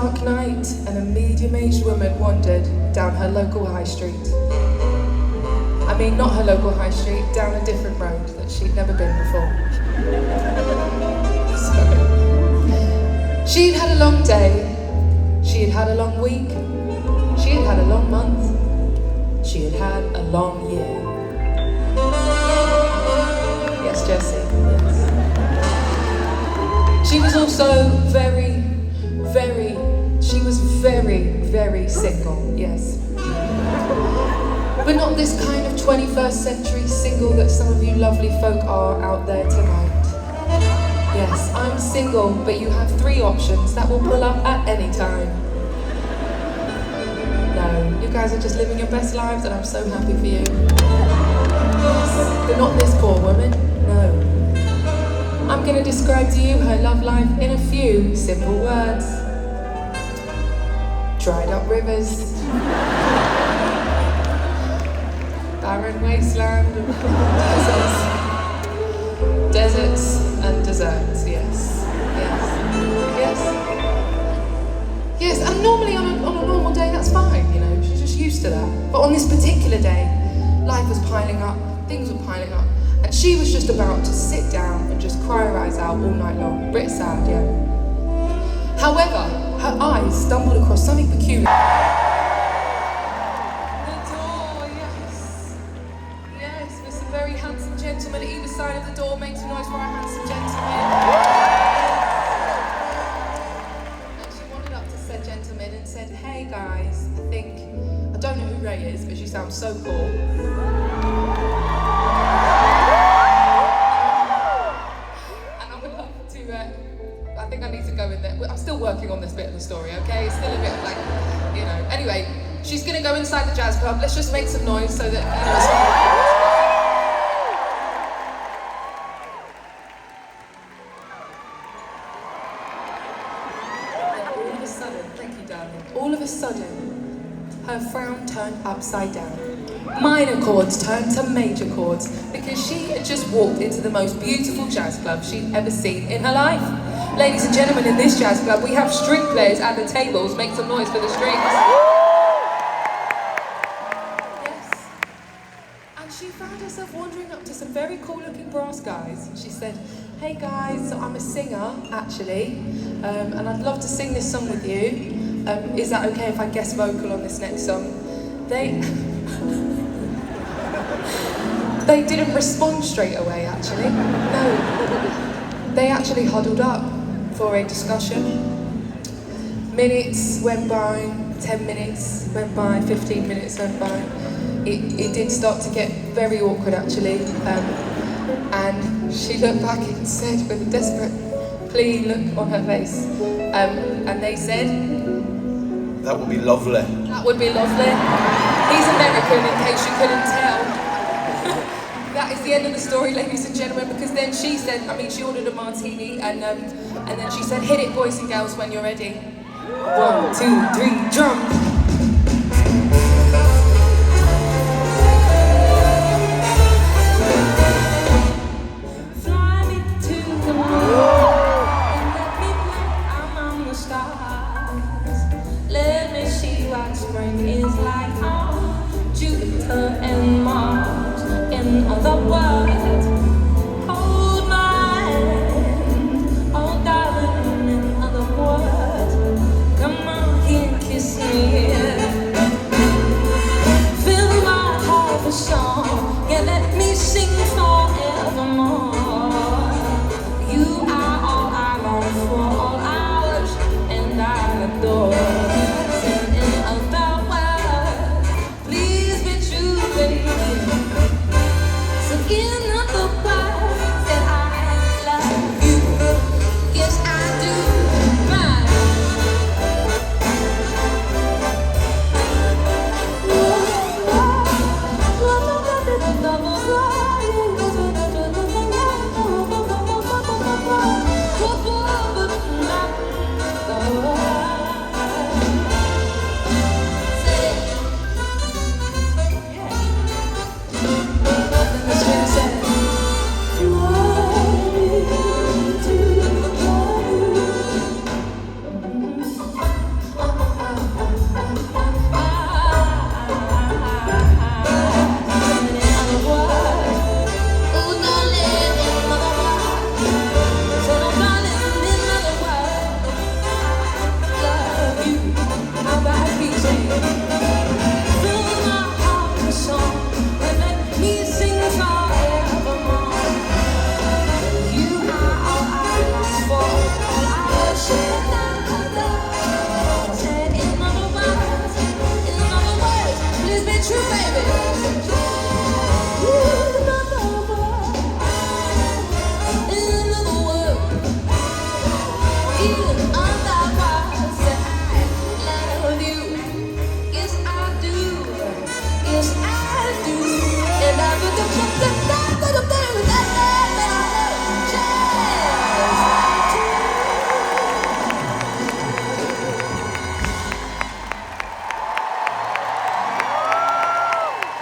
dark night, and a medium-aged woman wandered down her local high street. I mean, not her local high street, down a different road that she'd never been before. So, she'd had a long day, she had had a long week, she had had a long month, she had had a long year. Yes, Jessie, yes. She was also very single, yes. But not this kind of 21st century single that some of you lovely folk are out there tonight. Yes, I'm single, but you have 3 options that will pull up at any time. No, you guys are just living your best lives and I'm so happy for you. Yes, but not this poor woman, no. I'm gonna describe to you her love life in a few simple words. Dried up rivers, barren wasteland, deserts and deserts, yes. And normally on a normal day that's fine, you know, she's just used to that. But on this particular day, life was piling up, things were piling up, and she was just about to sit down and just cry her eyes out all night long. Bit sad, yeah. However, her eyes stumbled across something peculiar. The door, yes. Yes, with some very handsome gentlemen either side of the door. Make some noise for our handsome gentleman. And she wandered up to said gentleman and said, "Hey guys, I don't know who RAYE is, but she sounds so cool. I think I need to go in there. I'm still working on this bit of the story, okay? It's still a bit like, you know. Anyway, she's gonna go inside the jazz club. Let's just make some noise so that, all of a sudden, thank you, darling. All of a sudden, her frown turned upside down. Minor chords turned to major chords because she had just walked into the most beautiful jazz club she'd ever seen in her life. Ladies and gentlemen, in this jazz club, we have string players at the tables. Make some noise for the strings. Yes. And she found herself wandering up to some very cool-looking brass guys. She said, "Hey guys, so I'm a singer, actually, and I'd love to sing this song with you. Is that okay if I guest vocal on this next song?" They didn't respond straight away, actually. No. They actually huddled up for a discussion. Minutes went by, 10 minutes went by, 15 minutes went by. It did start to get very awkward, actually. And she looked back and said with a desperate plea look on her face. And they said, "That would be lovely." That would be lovely. He's American, in case you couldn't tell. That is the end of the story, ladies and gentlemen, because then she said, she ordered a martini, and then she said, "Hit it, boys and girls, when you're ready. 1, 2, 3, jump."